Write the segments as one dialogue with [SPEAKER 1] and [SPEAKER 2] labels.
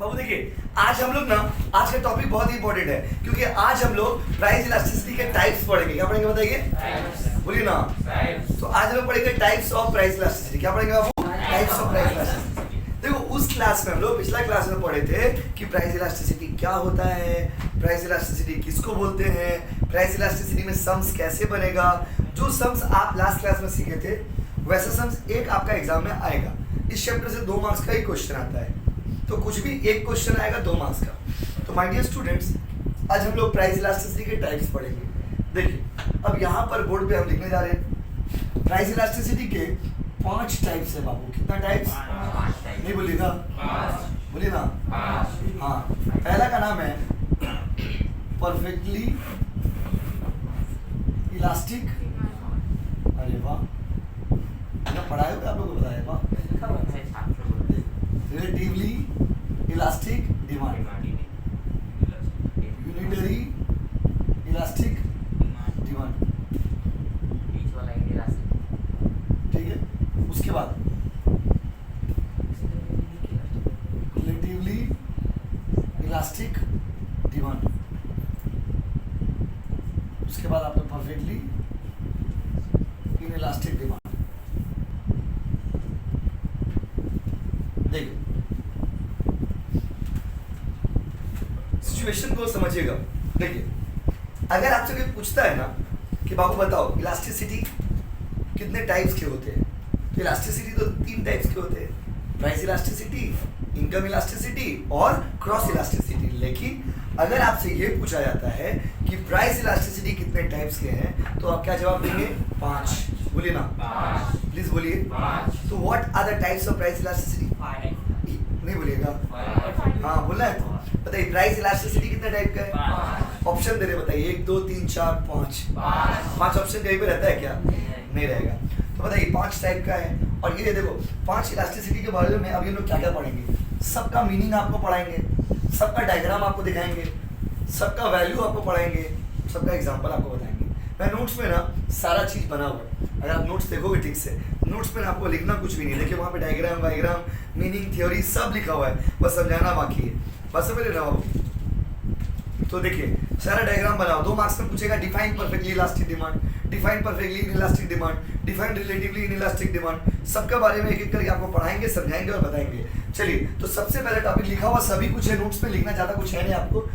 [SPEAKER 1] बाबू देखिए, आज हम लोग ना आज का टॉपिक बहुत ही इंपॉर्टेंट है क्योंकि आज हम लोग प्राइस इलास्टिसिटी के टाइप्स पढ़ेंगे। क्या पढ़ेंगे बताइए, बोलिए ना। तो आज हम लोग पढ़ेंगे टाइप्स ऑफ प्राइस इलास्टिसिटी। क्या पढ़ेंगे बाबू? Types of price elasticity. देखो उस क्लास में हम लोग पिछला क्लास में पढ़े थे कि प्राइस इलास्टिसिटी क्या होता है, प्राइस इलास्टिसिटी किसको बोलते हैं, प्राइस इलास्टिसिटी में सम्स कैसे बनेगा। जो सम्स आप लास्ट क्लास में सीखे थे वैसे सम्स एक आपका एग्जाम में आएगा। इस चैप्टर से 2 मार्क्स का ही क्वेश्चन आता है, तो कुछ भी एक क्वेश्चन आएगा 2 मार्क्स का। तो माय डियर स्टूडेंट्स, आज हम लोग प्राइस इलास्टिसिटी के टाइप्स पढ़ेंगे। देखिए अब यहाँ पर बोर्ड पे हम लिखने जा रहे हैं प्राइस इलास्टिसिटी के 5 टाइप्स है बाबू। कितना टाइप्स? नहीं बोलिएगा, बोलिए ना। हाँ, पहला का नाम है परफेक्टली इलास्टिक। अरे वाह, पढ़ाए हो आप लोग को बताया? वाह। Relatively elastic demand, unitary elastic demand, ठीक है। उसके बाद रिलेटिवली इलास्टिक डिमांड, उसके बाद आपने परफेक्टली इनइलास्टिक डिमांड। देखिए सिचुएशन को समझिएगा। देखिए अगर आपसे कोई पूछता है ना कि बाबू बताओ इलास्टिसिटी कितने टाइप्स के होते हैं, तो इलास्टिसिटी तो 3 टाइप्स के होते हैं, प्राइस इलास्टिसिटी, इनकम इलास्टिसिटी और क्रॉस इलास्टिसिटी। लेकिन अगर आपसे ये पूछा जाता है कि प्राइस इलास्टिसिटी कितने टाइप्स के हैं, तो आप क्या जवाब देंगे? 5। बोलिए ना, प्लीज बोलिए। तो what are the types of price elasticity? नहीं बोलिएगा, हाँ बोलना है। तो बताइए प्राइस इलास्टिसिटी कितने टाइप का है? ऑप्शन दे रहे, बताइए 1 2 3 4 5। 5 ऑप्शन कहीं पे रहता है क्या? नहीं रहेगा। तो बताइए 5 टाइप का है। और ये देखो 5 इलास्टिसिटी के बारे में अभी हम लोग क्या क्या पढ़ेंगे। सबका मीनिंग आपको पढ़ाएंगे, सबका डायग्राम आपको दिखाएंगे, सबका वैल्यू आपको पढ़ाएंगे, सबका एग्जाम्पल आपको बताएंगे। मैं नोट्स में ना सारा चीज़ बना हुआ है, अगर आप नोट्स देखोगे ठीक से, नोट्स में आपको लिखना कुछ भी नहीं। देखिए वहाँ पे डायग्राम वायग्राम मीनिंग थ्योरी सब लिखा हुआ है, बस समझाना बाकी है। बस समझ रहे ना बाबू? तो देखिए सारा डायग्राम बनाओ। 2 मार्क्स में पूछेगा define perfectly elastic demand, define perfectly inelastic demand, define relatively inelastic demand. सबके बारे में एक एक करके आपको पढ़ाएंगे, समझाएंगे और बताएंगे। चलिए तो सबसे पहले टॉपिक लिखा हुआ सभी कुछ है नोट्स में, लिखना ज़्यादा कुछ है नहीं आपको।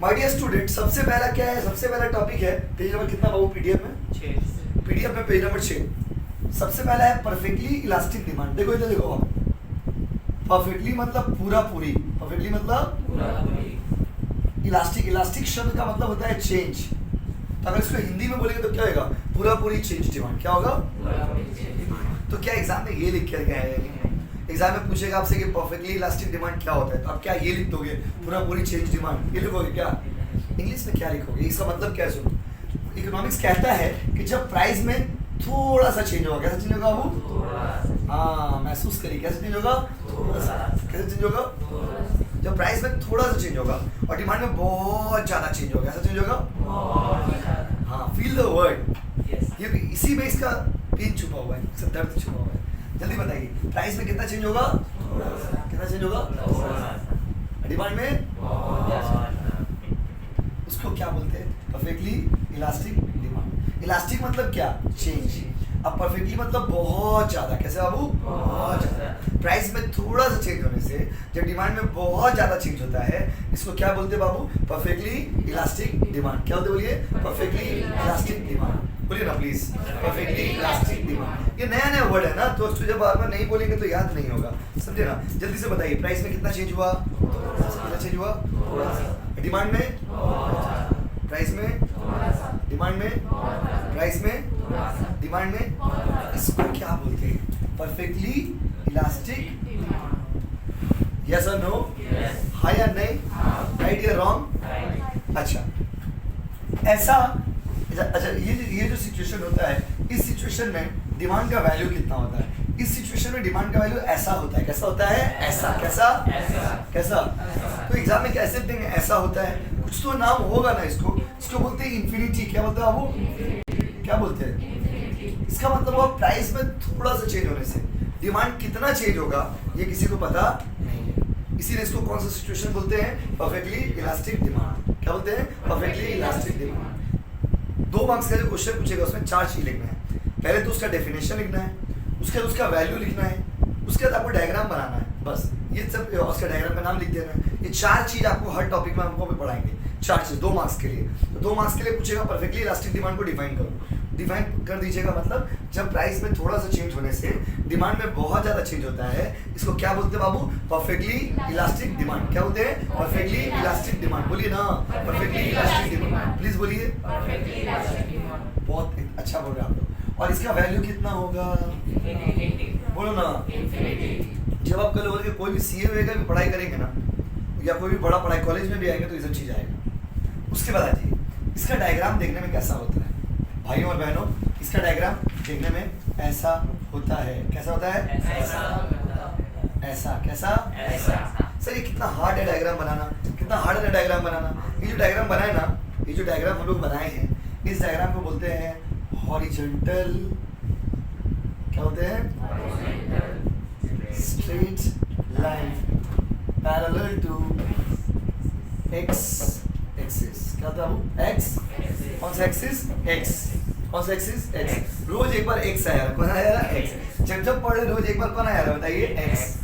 [SPEAKER 1] माय डियर स्टूडेंट, सबसे पहला क्या है? सबसे पहला टॉपिक है पेज नंबर कितना बाबू? पीडीएफ में 6। पीडीएफ में पेज नंबर 6। सबसे पहला है परफेक्टली इलास्टिक डिमांड। देखो इधर देखो, परफेक्टली मतलब पूरा पूरी, परफेक्टली मतलब पूरा पूरी। इलास्टिक, इलास्टिक शब्द का मतलब होता है चेंज। तो अगर इसको हिंदी में बोलेंगे तो क्या होगा? पूरा पूरी चेंज डिमांड। क्या होगा? तो क्या एग्जाम में ये लिख कर गया है? एग्जाम में पूछेगा आपसे कि परफेक्टली इलास्टिक डिमांड क्या होता है, तो आप क्या ये लिख दोगे? पूरा पूरी चेंज डिमांड, ये लिखोगे क्या? इंग्लिश में क्या लिखोगे? इसका मतलब क्या है? सुनो, इकोनॉमिक्स कहता है कि जब प्राइस में थोड़ा सा चेंज होगा, कैसा चेंज होगा बाबू? हाँ, महसूस करिए, कैसे चेंज होगा? कैसे चेंज होगा? जब प्राइस में थोड़ा सा चेंज होगा और डिमांड में बहुत ज्यादा चेंज होगा, कैसा चेंज होगा? हाँ, फील द वर्ड। ये इसी में इसका पेन छुपा हुआ है, इसका दर्द छुपा हुआ है। जल्दी बताइए प्राइस में कितना चेंज होगा? कितना चेंज होगा? डिमांड में उसको क्या बोलते हैं? Perfectly elastic demand. इलास्टिक मतलब क्या? चेंज। अब परफेक्टली मतलब बहुत ज्यादा। कैसे बाबू? बहुत ज्यादा। प्राइस में थोड़ा सा चेंज होने से जब डिमांड में बहुत ज्यादा चेंज होता है, इसको क्या बोलते हैं बाबू? Perfectly elastic demand. क्या बोलते? बोलिए, परफेक्टली इलास्टिक डिमांड। बोलिए ना प्लीज, परफेक्टली इलास्टिक डिमांड। ये नया नया वर्ड है ना, तो उसको जब बार बार नहीं बोलेंगे तो याद नहीं होगा, समझे ना। जल्दी से बताइए प्राइस में कितना चेंज हुआ? कितना चेंज हुआ? डिमांड में, प्राइस में, डिमांड में, प्राइस में, डिमांड में। इसको क्या बोलते हैं? Perfectly elastic. यस और नो? हाँ या नहीं? राइट या रॉन्ग? अच्छा, ऐसा अच्छा ये जो सिचुएशन होता है, इस सिचुएशन में डिमांड का वैल्यू कितना होता है? इस सिचुएशन में डिमांड का वैल्यू ऐसा होता है। कैसा होता है? ऐसा। कैसा? कैसा? तो एग्जाम में कैसे देंगे? ऐसा होता है। कुछ तो नाम होगा ना इसको, इसको बोलते हैं इन्फिनिटी। क्या बोलते हैं वो? क्या बोलते हैं? इसका मतलब वो प्राइस में थोड़ा सा चेंज होने से डिमांड कितना चेंज होगा ये किसी को पता नहीं है। इसीलिए इसको कौन सा सिचुएशन बोलते हैं? Perfectly elastic demand. क्या बोलते हैं? Perfectly elastic demand. 2 मार्क्स का जो क्वेश्चन पूछेगा उसमें 4 चीज लिखना है। पहले तो उसका डेफिनेशन लिखना है, उसके बाद उसका वैल्यू लिखना है, उसके बाद आपको डायग्राम बनाना है, बस ये सब, उसका डायग्राम का नाम लिख देना है। ये 4 चीज आपको हर टॉपिक में हमको भी पढ़ाएंगे, 4 चीज 2 मार्क्स के लिए। तो 2 मार्क्स के लिए पूछेगा परफेक्टली इलास्टिक डिमांड को डिफाइन करो। डिफाइन कर दीजिएगा, मतलब जब प्राइस में थोड़ा सा चेंज होने से डिमांड में बहुत ज्यादा चेंज होता है, इसको क्या बोलते हैं बाबू? Perfectly elastic demand. क्या बोलते हैं? Perfectly elastic demand. बोलिए ना, परफेक्टली इलास्टिक डिमांड, प्लीज बोलिए। बहुत अच्छा बोल रहे हैं आप लोग। और इसका वैल्यू कितना होगा? बोलो ना। जब आप कल बोल के कोई भी सीए का भी पढ़ाई करेंगे ना, या कोई भी बड़ा पढ़ाई कॉलेज में भी आएंगे तो ये सब चीज आएगा। उसके बाद आइए, इसका डायग्राम देखने में कैसा होता है भाइयों और बहनों? इसका डायग्राम देखने में ऐसा होता है। कैसा होता है? ऐसा। कैसा? सर ये कितना हार्ड है डायग्राम बनाना, कितना हार्ड है डायग्राम बनाना। ये जो डायग्राम बनाए ना, ये जो डायग्राम हम लोग बनाए हैं, इस डायग्राम को बोलते हैं हॉरिजॉन्टल। क्या बोलते हैं? Straight line parallel to x axis. क्या होता है वो? एक्स। कौन सा एक्सिस? एक्स। कौन सा एक्सिस? एक्स। रोज एक बार एक्स आया, कौन आया? एक्स। जब पढ़ रहे रोज एक बार कौन आया बताइए? एक्स।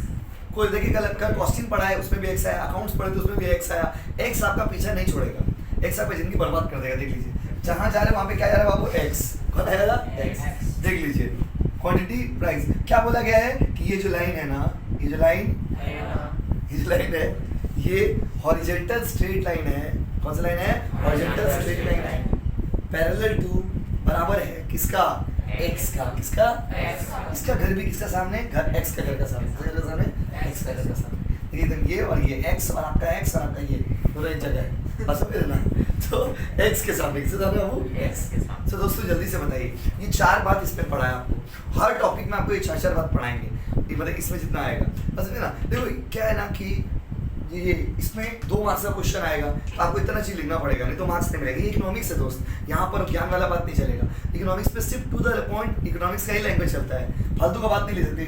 [SPEAKER 1] कोई देखिए कल कॉस्टिंग पढ़ा है उसमें भी एक्स आया, अकाउंट्स पढ़े तो उसमें भी एक्स आया। एक्स आपका पीछा नहीं छोड़ेगा, एक्स आपकी जिंदगी बर्बाद कर देगा। देख लीजिए जहाँ जा रहे वहाँ पे क्या जा रहा है बाबू? एक्स। कौन आएगा? एक्स। देख लीजिए क्वांटिटी प्राइस क्या बोला गया है कि ये जो लाइन है ना, ये जो लाइन है, ये हॉरिजॉन्टल स्ट्रेट लाइन है। कौन सा लाइन है? हॉरिजॉन्टल स्ट्रेट लाइन है। पैरेलल टू बराबर है किसका? एक्स का। किसका? इसका घर भी किसका सामने? घर एक्स का घर का सामने। घर का सामने एक्स का घर का सामने। देखिए ये और ये एक्स और आपका एक्स और आपका ये दोनों एक जगह है, बस समझ ना। तो एक्स के सामने किसके सामने? वो एक्स के सामने। तो दोस्तों जल्दी से बताइए, ये 4 बात इसमें पढ़ाया आपको। हर टॉपिक में आपको ये 4 बात पढ़ाएंगे, मतलब इसमें जितना आएगा बस ना। देखो क्या है ना कि ये इसमें 2 मार्क्स का क्वेश्चन आएगा तो आपको इतना चीज लिखना पड़ेगा, नहीं तो मार्क्स नहीं मिलेगा। ये इकोनॉमिक्स है दोस्त, यहाँ पर ज्ञान वाला बात नहीं चलेगा। इकोनॉमिक्स पे सिर्फ टू द पॉइंट इकोनॉमिक्स का ही लैंग्वेज चलता है, फालतू का बात नहीं ले सकते।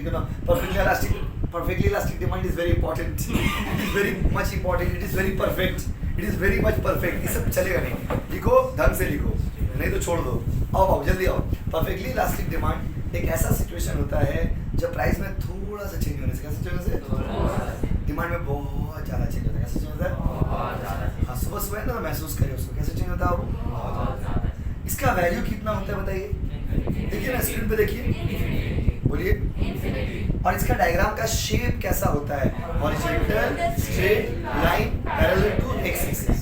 [SPEAKER 1] Perfectly elastic demand is very important, it is very much important, it is very perfect, it is very much perfect. ये सब चलेगा नहीं, लिखो ढंग से लिखो, नहीं तो छोड़ दो। आओ जल्दी आओ। परफेक्टली इलास्टिक डिमांड एक ऐसा सिचुएशन होता है जब प्राइस में थोड़ा सा चेंज होने से, कैसे चेंज होने से? डिमांड में बहुत ज़्यादा चेंज होता है। कैसे चेंज होता है? हाँ सुबह सुबह ना महसूस करिए उसको, कैसे चेंज होता है वो? इसका वैल्यू कितना होता है बताइए? देखिए ना स्क्रीन पे देखिए, बोलिए। और इसका डायग्राम का शेप कैसा होता है? Horizontal straight line parallel to x axis.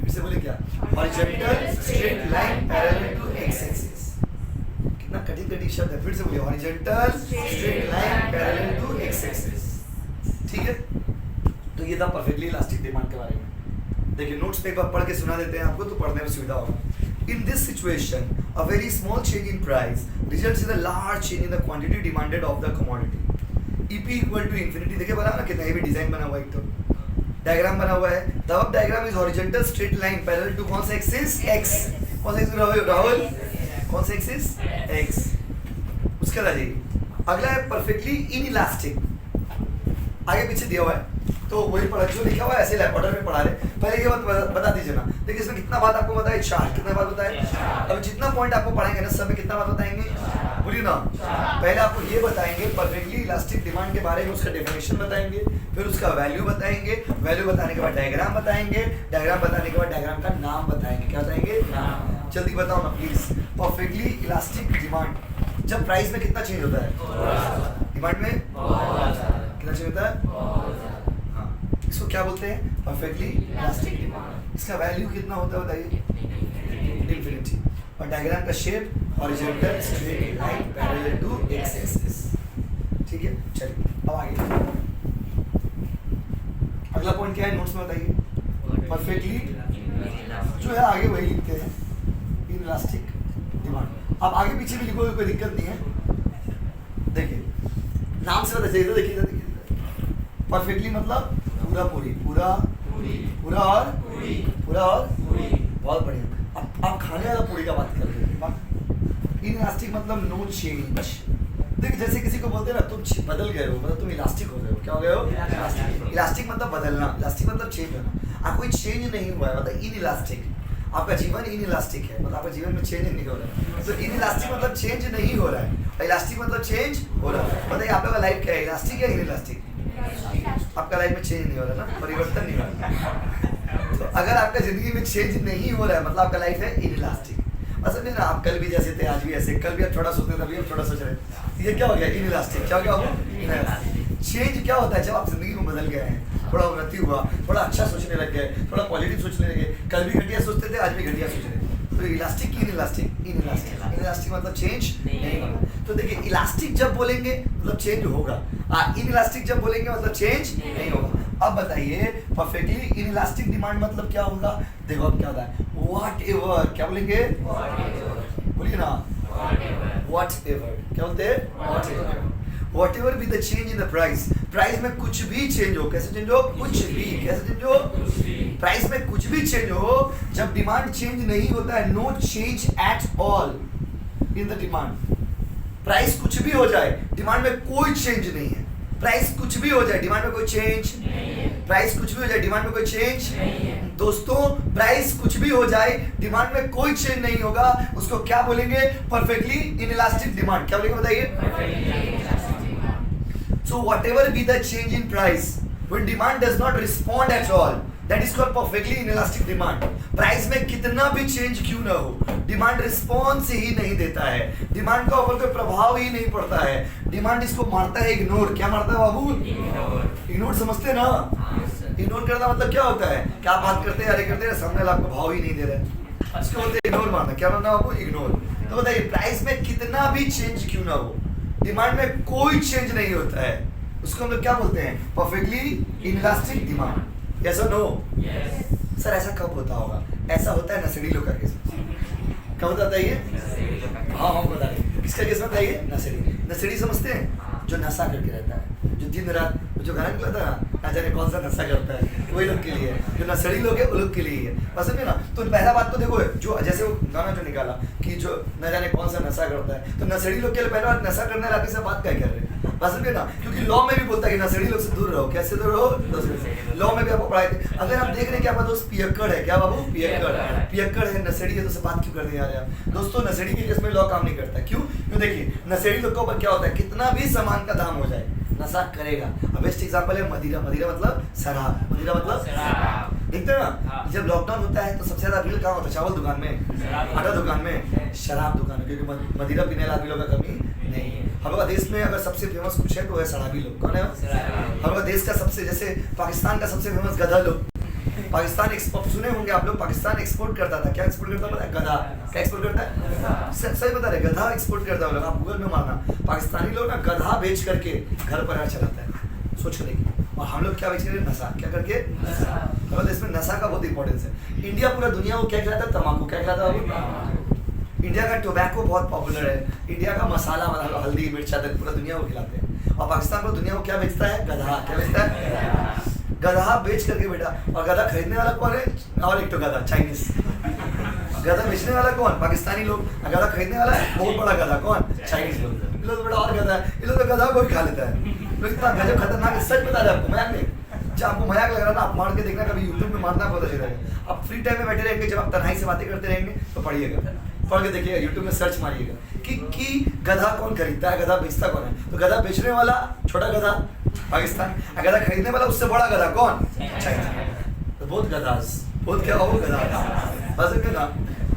[SPEAKER 1] फिर से बोलिए क्या? Horizontal straight line parallel to x axis. कितना कठिन शब्द है, फिर से बोलिए। Horizontal straight line parallel to x axis. ठीक है, तो ये था परफेक्टली इलास्टिक डिमांड के बारे में। देखिए नोट्स पे एक बार पढ़ के सुना देते हैं आपको, तो पढ़ने में सुविधा होगा। In this situation, a very small change in price results in a large change in the quantity demanded of the commodity. EP equal to infinity। देखिए बना ना कितना हेवी डिजाइन बना हुआ है, एक तो डायग्राम बना हुआ है। The above diagram is horizontal straight line parallel to कौन सा एक्सिस? X। कौन सा एक्सिस राहुल? कौन सा एक्सिस? X। उसके बाद अगला है परफेक्टली इनइलास्टिक, आगे पीछे दिया हुआ है तो वही पढ़ा, जो लिखा हुआ है ऐसे ऑर्डर में पढ़ा रहे। पहले ये बात बता दीजिए ना, देखिए इसमें कितना बात आपको बताए? 4। कितना बात बताए? अब जितना पॉइंट आपको पढ़ाएंगे ना सब में कितना बात बताएंगे? बोलिए ना। पहले आपको ये बताएंगे परफेक्टली इलास्टिक डिमांड के बारे में, उसका डेफिनेशन बताएंगे, फिर उसका वैल्यू बताएंगे, वैल्यू बताने के बाद डायग्राम बताएंगे, डायग्राम बताने के बाद डायग्राम का नाम बताएंगे। क्या बताएंगे? नाम। जल्दी बताओ ना प्लीज। परफेक्टली इलास्टिक डिमांड जब प्राइस में कितना चेंज होता है? डिमांड में कितना चेंज होता है? इसको क्या बोलते हैं? Perfectly elastic demand. इसका वैल्यू कितना होता है बताइए? इंफिनिटी। और डायग्राम का shape horizontal straight line parallel to x axis. ठीक है, चलिए अब आगे अगला पॉइंट क्या है नोट्स में बताइए? परफेक्टली जो है आगे वही लिखते हैं, इलास्टिक डिमांड। अब आगे पीछे भी लिखो, कोई दिक्कत नहीं है। देखिए नाम से पता चलिए, देखिए परफेक्टली मतलब पूरा पूरी, पूरा और बहुत बढ़िया। अब खाने वाला पूरी का बात कर रहे हैं। इनइलास्टिक मतलब नो चेंज, देखिए जैसे किसी को बोलते हैं ना तुम बदल गए हो, मतलब तुम इलास्टिक हो गए हो। क्या हो गए हो? इलास्टिक मतलब बदलना, इलास्टिक मतलब चेंज होना। आप कोई चेंज नहीं हुआ है, मतलब इन इलास्टिक। आपका जीवन इन इलास्टिक है, मतलब आपका जीवन में चेंज नहीं हो रहा है। तो इन इलास्टिक मतलब चेंज नहीं हो रहा है, इलास्टिक मतलब चेंज हो रहा है। बताइए आपका लाइफ क्या है, इलास्टिक या इन इलास्टिक? आपका लाइफ में चेंज नहीं हो रहा ना, परिवर्तन नहीं हो रहा। तो अगर आपका जिंदगी में चेंज नहीं हो रहा है, मतलब आपका लाइफ है इन इलास्टिक। असल में ना आप कल भी जैसे थे आज भी ऐसे, कल भी आप छोटा सोचते थे, अभी आप छोटा सोच रहे हैं। ये क्या हो गया? In elastic. क्या हो गया वो? चेंज क्या होता है? जब आप जिंदगी में बदल गए हैं, थोड़ा उन्नति हुआ, थोड़ा अच्छा सोचने लग गए, थोड़ा पॉजिटिव सोचने लगे। कल भी घटिया सोचते थे, आज भी घटिया सोच रहे हैं। तो elastic inelastic, inelastic, in elastic मतलब चेंज नहीं होगा। तो देखिए इलास्टिक जब बोलेंगे मतलब चेंज होगा, इन इलास्टिक जब बोलेंगे मतलब चेंज नहीं होगा। अब बताइए परफेक्टली इन इलास्टिक डिमांड मतलब क्या होगा? देखो अब क्या होता है, वॉट एवर। क्या बोलेंगे? बोलिए ना, वॉट एवर। क्या बोलते हैं? What ever. What ever be the change in the price, price में कुछ भी चेंज हो। कैसे चेंज हो? कुछ भी। कैसे चेंज हो? प्राइस में कुछ भी चेंज हो। जब डिमांड चेंज नहीं होता है, no change at all in the demand. Price कुछ भी हो जाए, डिमांड में कोई चेंज नहीं है। प्राइस कुछ भी हो जाए, डिमांड में कोई चेंज नहीं। प्राइस कुछ भी हो जाए, डिमांड में कोई चेंज नहीं। दोस्तों प्राइस कुछ भी हो जाए, डिमांड में कोई चेंज नहीं होगा, उसको क्या बोलेंगे? Perfectly inelastic demand. क्या बोलेंगे बताइए? So whatever be the change in price, when demand does not respond at all, that is called perfectly inelastic demand. Price में कितना भी चेंज क्यों ना हो, डिमांड रिस्पॉन्स ही नहीं देता है, डिमांड का ऊपर कोई प्रभाव ही नहीं पड़ता है। डिमांड इसको मारता है इग्नोर। क्या मारता है बाबू? इग्नोर। समझते ना? इग्नोर करना मतलब क्या होता है? क्या बात करते हैं, अरे करते हैं, सामने वाला आपको भाव ही नहीं दे रहा है, इसको बोलते हैं इग्नोर मारना। क्या मारना बाबू? इग्नोर। तो बताइए प्राइस में कितना भी चेंज क्यों ना हो, डिमांड में कोई चेंज नहीं होता है, उसको हम लोग क्या बोलते हैं? Perfectly inelastic demand. यस और नो? यस। सर ऐसा कब होता होगा? ऐसा होता है नशेड़ी लोग का केस। क्या होता है ये? हाँ हम बता रहे। किसका केस होता है ये? नशेड़ी। नशेड़ी समझते हैं? जो नशा करके रहता है, जो दिन रात जो गाना निकला था ना जाने कौन सा नशा करता है, वही लोग के लिए। जो नशेड़ी लोग है वो लोग के लिए है, पसंद है ना? तो पहला बात तो देखो, जो जैसे वो गाना जो निकाला कि जो न जाने कौन सा नशा करता है, तो नशेड़ी लोग के लिए पहला बात, नशा करने वाले से बात क्या कर रहे हैं? पसंद है ना? क्योंकि लॉ में भी बोलता है कि नशेड़ी लोग से दूर रहो। कैसे दूर रहो? लॉ में भी आपको पढ़ाई थी। अगर आप देख रहे हैं कि आपका दोस्त पियक्कड़ है, क्या बाबू? पियक्कड़ है, नशेड़ी है, तो उससे बात क्यों करने आ रहे हैं? दोस्तों नशेड़ी के केस में लॉ काम नहीं करता। क्यों? क्यों देखिए नशेड़ी लोग के ऊपर क्या होता है, कितना भी सामान का दाम हो जाए नशा करेगा। अब बेस्ट एग्जांपल है मदिरा। मदिरा मतलब शराब। मदिरा मतलब शराब। देखते हैं ना, जब लॉकडाउन होता है तो सबसे ज्यादा भीड़ कहाँ होता है? चावल दुकान में, आटा दुकान में, शराब दुकान में, क्योंकि मदिरा पीने वाले लोगों का कमी नहीं है। हमारे देश में अगर सबसे फेमस कुछ है तो है शराबी लोग। कौन है? हमारे देश का सबसे, जैसे पाकिस्तान का सबसे फेमस गधा लोग। पाकिस्तान एक्सपोर्ट सुने होंगे आप लोग, पाकिस्तान एक्सपोर्ट करता था। क्या एक्सपोर्ट करता था? गधा। क्या एक्सपोर्ट करता है? सही बता रहे, गधा एक्सपोर्ट करता है। आप गूगल में मारना, पाकिस्तानी लोग ना गधा बेच करके घर परिवार चलाता है। सोच कर देखिए। और हम लोग क्या बेच रहे हैं? नशा। क्या करके? हमारे देश में नशा का बहुत इंपॉर्टेंस है। इंडिया पूरा दुनिया को क्या खिलाता है? तम्बाकू। क्या खिलाता है? इंडिया का टोबैको बहुत पॉपुलर है। इंडिया का मसाला, हल्दी मिर्च आदि पूरा दुनिया को खिलाते हैं। और पाकिस्तान पूरा दुनिया को क्या बेचता है? गधा। क्या बेचता है? गधा बेच करके बेटा। और गधा खरीदने वाला कौन है? और एक तो गधा चाइनीज। गधा बेचने वाला कौन? पाकिस्तानी लोग। गधा खरीदने वाला है बहुत बड़ा गधा कौन? चाइनीज लोग। इन लोग तो बड़ा और गधा है, इन लोग तो गधा को भी खा लेता है। लोग इतना गजब खतरनाक है, सच बता रहे आपको, मजाक नहीं। जब आपको मजाक लग रहा है ना, आप मार के देखना, कभी यूट्यूब में मारना बहुत अच्छा लगेगा। आप फ्री टाइम में बैठे रहेंगे, जब आप तन्हाई से बातें करते रहेंगे तो पढ़िएगा, पढ़ के देखिएगा, यूट्यूब में सर्च मारिएगा कि गधा कौन खरीदता है, गधा बेचता कौन है। तो गधा बेचने वाला छोटा गधा पाकिस्तान, गधा खरीदने वाला उससे बड़ा गधा कौन? चाइना। तो बहुत गधास, बहुत क्या हो गधा बस ना।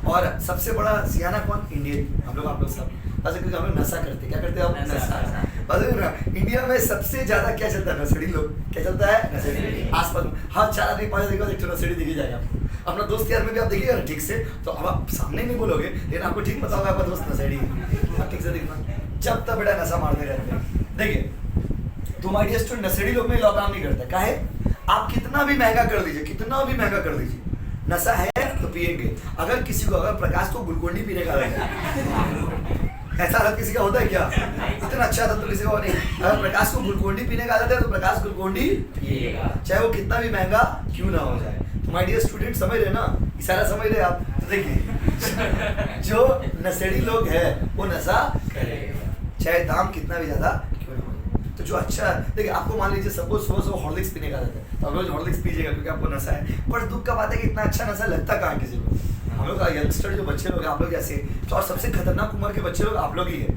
[SPEAKER 1] और सबसे बड़ा सियाना कौन? इंडियन। हम लोग, आप लोग सब बस, क्योंकि हम लोग नशा करते। क्या करते हैं हम? नशा। बस ना, इंडिया में सबसे ज्यादा क्या चलता है? नशेड़ी लोग। क्या चलता है? नशेड़ी। आसपास हर 4 आदमी 5 आदमी एक नशेड़ी दिखी जाएगा आपको। अपना दोस्त यार में भी आप देखिएगा ठीक से, तो अब आप सामने नहीं बोलोगे, लेकिन आपको ठीक पता होगा आपका दोस्त नशेड़ी है। आप ठीक से देखना, जब तक बेटा नशा मारते रहते हैं। देखिए तुम आइडिया स्टूडेंट, नशेड़ी लोग में लॉ काम नहीं करता। क्या है? आप कितना भी महंगा कर दीजिए, कितना भी महंगा कर दीजिए, नशा है तो पिएंगे। अगर किसी को, अगर प्रकाश को ग्लूकोन डी पीने का ऐसा हालत किसी का होता है क्या? इतना अच्छा था तो किसी को नहीं। अगर प्रकाश को ग्लूकोन डी पीने का आदत है तो प्रकाश ग्लूकोन डी पिएगा, चाहे वो कितना भी महंगा क्यों ना हो जाए। तुम आइडिया स्टूडेंट समझ रहे ना, इशारा समझ रहे आप? तो देखिए जो नशेड़ी लोग हैं वो नशा करेगा, चाहे दाम कितना भी ज्यादा क्यों ना हो। तो जो अच्छा देखिए, आपको मान लीजिए सपोज सुबह हॉर्लिक्स पीने का रहता है, तो आप रोज हॉर्लिक्स पीजिएगा क्योंकि आपको नशा है। पर दुख का बात है कि इतना अच्छा नशा लगता कहाँ किसी को। हम लोग यंगस्टर जो बच्चे लोग हैं, आप लोग जैसे, तो और सबसे खतरनाक उम्र के बच्चे लोग आप लोग ही है।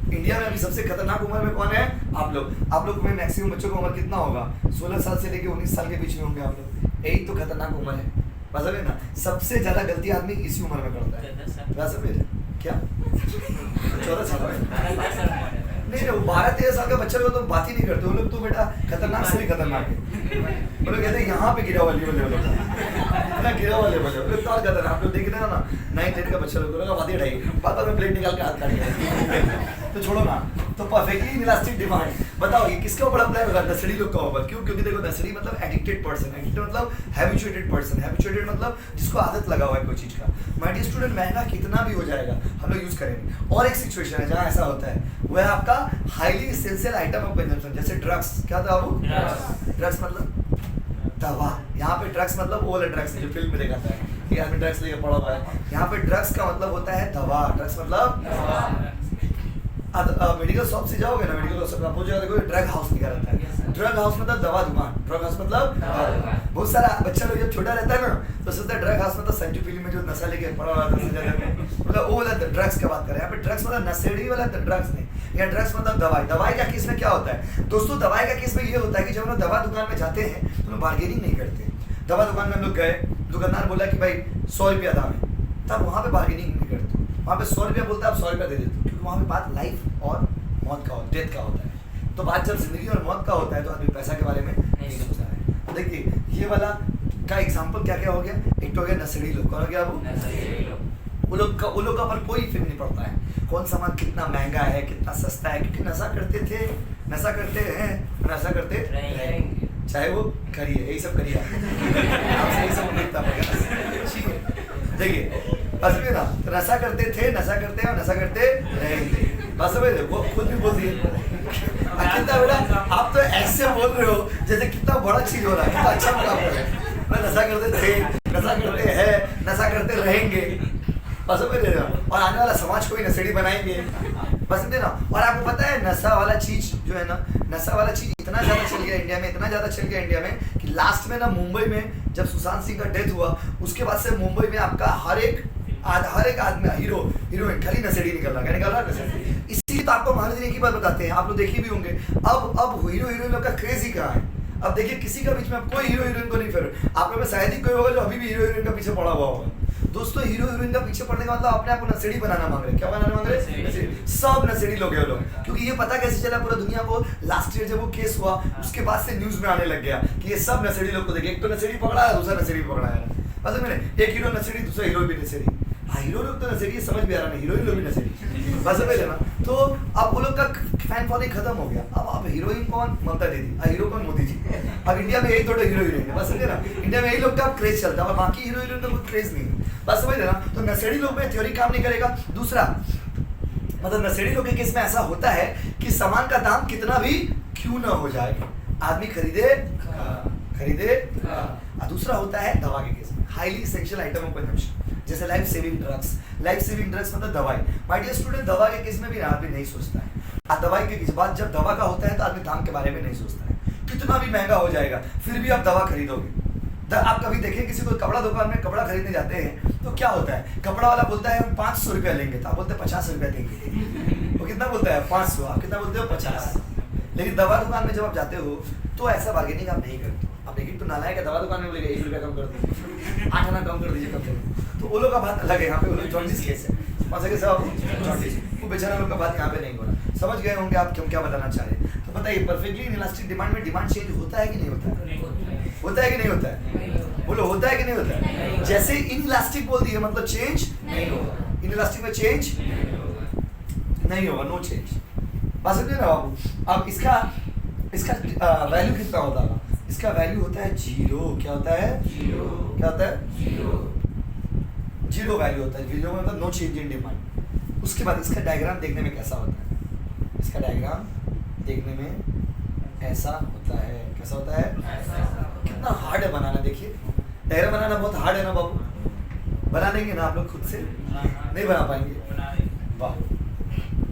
[SPEAKER 1] इंडिया में अभी सबसे खतरनाक उम्र में कौन है? आप लोग। आप लोग में मैक्सिमम बच्चों का उम्र कितना होगा? 16 साल से लेकर 19 साल के बीच में होंगे आप लोग। यही तो खतरनाक उम्र है, मतलब है ना। सबसे ज्यादा गलती आदमी इसी उम्र में करता है। वैसे मेरे क्या 14 साल में नहीं, वो 12-13 साल का बच्चा लोग तो बात ही नहीं करते। वो लोग तो बेटा खतरनाक से भी खतरनाक है। वो लोग कहते हैं यहाँ पे गिरा वाली बोले, वो लोग इतना गिरा वाले बोले, वो लोग तो और खतरनाक। आप लोग देख रहे हो ना 9-10 का बच्चा लोग बात ही उठाई, बात में प्लेट निकाल के हाथ काट दिया। तो छोड़ो ना। तो परफेक्टली इनइलास्टिक डिमांड, बताओ ये किसके ऊपर अप्लाई होगा? नशेड़ी लोग का ऊपर। क्यों? क्योंकि देखो नशेड़ी मतलब एडिक्टेड पर्सन, एडिक्टेड मतलब हैबिचुएटेड पर्सन, हैबिचुएटेड मतलब जिसको आदत लगा हुआ है कोई चीज का। माय डियर स्टूडेंट, महंगा कितना भी हो जाएगा हम लोग यूज करेंगे। और एक सिचुएशन है जहाँ ऐसा होता है, वो है आपका highly essential item of consumption, जैसे ड्रग्स। क्या था वो? ड्रग्स मतलब दवा। यहाँ पे ड्रग्स मतलब वो वाला ड्रग्स जो फिल्म में दिखाता है कि आदमी ड्रग्स लेके पड़ा हुआ है। यहाँ पे ड्रग्स का मतलब होता है दवा। ड्रग्स मतलब मेडिकल शॉप से जाओगे ना, मेडिकल शॉप आप पूछोगे देखो ड्रग हाउस लिखा रहता है। ड्रग हाउस मतलब दवा दुकान, ड्रग हाउस मतलब बहुत सारा बच्चा लोग जब छोटा रहता है ना तो सोचता है ड्रग हाउस मतलब संजू फिल्म में जो नशा लेके पड़ा हुआ मतलब वो वाला ड्रग्स का बात कर रहे हैं। यहाँ पे ड्रग्स मतलब नशेड़ी वाला ड्रग्स नहीं, या ड्रग्स मतलब दवाई। दवाई का केस में क्या होता है दोस्तों? दवाई का केस में ये होता है कि जब हम लोग दवा दुकान में जाते हैं तो हम बार्गेनिंग नहीं करते। दवा दुकान में हम लोग गए, दुकानदार बोला कि भाई 100 रुपया दाम है, तब वहाँ पे बार्गेनिंग नहीं करते। वहाँ पे 100 रुपया बोलता है, आप 100 रुपया दे देते हो, क्योंकि वहाँ पे बात लाइफ और मौत का, डेथ का होता है। तो बात जब जिंदगी और मौत का होता है तो आदमी पैसा के बारे में नहीं सोचता है। तो देखिए ये वाला का एग्जांपल क्या क्या हो गया? एक तो हो गया नशेड़ी लोग। कौन हो गया वो लोग का पर कोई इफेक्ट नहीं पड़ता है कौन सामान कितना महंगा है कितना सस्ता है, क्योंकि नशा करते थे, नशा करते हैं, नशा करते रहेंगे। चाहे वो करिए, यही सब करिए आपसे यही सब मिलता है। ठीक है, देखिए असल में ना नशा करते थे, नशा करते हैं और नशा करते रहेंगे। बस वो खुद भी बोल दिए कितना बेटा, आप तो ऐसे बोल रहे हो जैसे कितना बड़ा चीज हो रहा है, कितना अच्छा काम कर रहे हैं। नशा करते थे, नशा करते हैं, नशा करते रहेंगे, बस और आने वाला समाज को भी नशेड़ी बनाएंगे, बस ना। और आपको पता है नशा वाला चीज जो है ना, नशा वाला चीज इतना ज्यादा चल गया इंडिया में, इतना ज्यादा चल गया इंडिया में कि लास्ट में ना मुंबई में जब सुशांत सिंह का डेथ हुआ उसके बाद से मुंबई में आपका हर एक आदमी हीरो हीरोइन खाली नशेड़ी निकल रहा है। क्या निकल रहा है? इसीलिए तो आपको महाराज की बात बताते हैं, आप लोग देखे भी होंगे। अब हीरो हीरोइन लोग का क्रेज ही कहाँ है? अब देखिए किसी का बीच में अब कोई हीरो हीरोइन को नहीं फेर। आप लोग में शायद ही कोई होगा जो अभी भी हीरो हीरोइन का पीछे पड़ा हुआ होगा। दोस्तों हीरो हीरोइन का पीछे पड़ने का मतलब अपने आप को नशेड़ी बनाना मांग रहे। क्या बनाना मांग रहे? सब नशेड़ी लोग हैं लोग। क्योंकि ये पता कैसे चला पूरा दुनिया को, लास्ट ईयर जब वो केस हुआ उसके बाद से न्यूज में आने लग गया कि ये सब नशेड़ी लोग को देखिए, एक तो नशेड़ी पकड़ा है, दूसरा नशेड़ी पकड़ा है। मतलब मैंने एक हीरो नशेड़ी, दूसरा हीरो भी नशेड़ी। हाँ हीरो लोग तो नशेड़ी समझ भी आ रहा नहीं, हीरोइन लोग भी नशेड़ी, बस ना। तो अब वो लोग का फैन फॉलोइंग खत्म हो गया। अब हीरोइन कौन? ममता दीदी। हीरो कौन? मोदी जी। अब इंडिया में यही थोड़ा हीरो हीरोइन है, बस समझे ना। इंडिया में यही लोग का क्रेज चलता है और बाकी हीरो हीरोइन का कोई क्रेज नहीं है, बस समझ ना। तो नशेड़ी लोग में थ्योरी काम नहीं करेगा। दूसरा मतलब नशेड़ी लोग के केस में ऐसा होता है कि सामान का दाम कितना भी क्यों ना हो जाए आदमी खरीदे। दूसरा होता है दवा के केस में highly essential item of consumption, जैसे life saving drugs. Life saving drugs मतलब दवाई। माय डियर स्टूडेंट, दवा के केस में भी आदमी नहीं सोचता है। दवाई के बाद जब दवा का होता है तो आदमी दाम के बारे में नहीं सोचता है, कितना भी महंगा हो जाएगा फिर भी आप दवा खरीदोगे। आप कभी देखें किसी को कपड़ा दुकान में कपड़ा खरीदने जाते हैं तो क्या होता है, कपड़ा वाला बोलता है हम 500 रुपया लेंगे, तो आप बोलते हैं 50 रुपया देंगे। वो कितना बोलता है? 500। आप कितना बोलते हो? 50। लेकिन दवा दुकान में जब आप जाते हो तो ऐसा बार्गेनिंग आप नहीं करते। आप देखिए तो नालायक है, दवा दुकान में बोलेगा 1 रुपया कम कर दीजिए, 8 आना कम कर दीजिए कम से कम। तो वो लोग का बात अलग है। यहाँ पे वो लोग जॉन्डिस केस है, जॉन्डिस, वो बेचारा लोग का बात यहाँ पे नहीं हो रहा। समझ गए होंगे आप क्यों क्या बताना चाह रहे हैं। तो बताइए परफेक्टली इनइलास्टिक डिमांड में डिमांड चेंज होता है कि नहीं होता है? होता है कि नहीं होता है? बोलो होता है कि नहीं होता है? जैसे इनइलास्टिक बोल दिए मतलब चेंज नहीं होगा। इनइलास्टिक में चेंज नहीं होगा, नो चेंज। बात समझे ना बाबू। अब इसका वैल्यू कितना होता है? इसका वैल्यू होता है 0। क्या होता है? 0। क्या होता है? 0 वैल्यू होता है। 0 मतलब नो चेंज इन डिमांड। उसके बाद इसका डायग्राम देखने में कैसा होता है? इसका डायग्राम देखने में ऐसा होता है। कैसा होता है? कितना हार्ड है बनाना। देखिए डायग्राम बनाना बहुत हार्ड है ना बाबू। बना देंगे ना आप लोग खुद से? नहीं बना पाएंगे? वाह,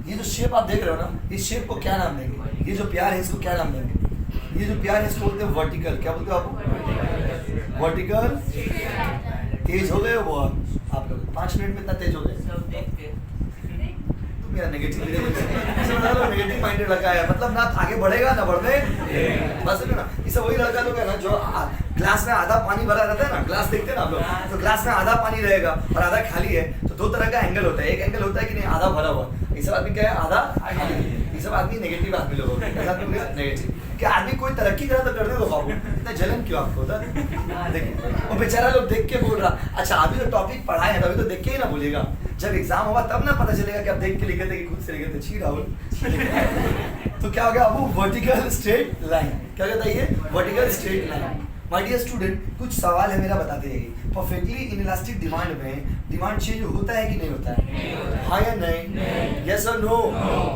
[SPEAKER 1] ये जो शेप आप देख रहे हो ना, इस शेप को क्या नाम देंगे? ये जो प्यार है इसको क्या नाम देंगे? ये जो प्यार है इसको बोलते हैं वर्टिकल। क्या बोलते हो आप? वर्टिकल। तेज हो गए हो बहुत आप लोग, 5 मिनट में इतना तेज हो गए। तुम मेरा नेगेटिव नेगेटिव माइंडेड लड़का है, मतलब ना आगे बढ़ेगा ना बढ़ने बस ना। इसे वही लड़का लोग है ना जो ग्लास में आधा पानी भरा रहता है ना, ग्लास देखते हैं ना आप लोग, तो ग्लास में आधा पानी रहेगा और आधा खाली है, तो 2 तरह का एंगल होता है। एक एंगल होता है कि नहीं आधा भरा हुआ, ये सब आदमी क्या है? आधा खाली। ये सब आदमी नेगेटिव आदमी लोग होते हैं, नेगेटिव। क्या आदमी कोई तरक्की करा तो करने दो बाबू, इतना जलन क्यों आपको होता? देखिए वो बेचारा लोग देख के बोल रहा। अच्छा अभी तो टॉपिक पढ़ाए हैं, अभी तो देख के ही ना बोलेगा, जब एग्जाम होगा तब ना पता चलेगा कि आप देख के लिखे थे कि खुद से लिखे थे। छी राहुल। तो क्या हो गया अब? Vertical straight line. क्या कहता है ये? Vertical straight line. My dear student, कुछ सवाल है मेरा, बताते रहिए। परफेक्टली इनइलास्टिक डिमांड में डिमांड चेंज होता है कि नहीं होता है? हाँ या नहीं? यस और नो?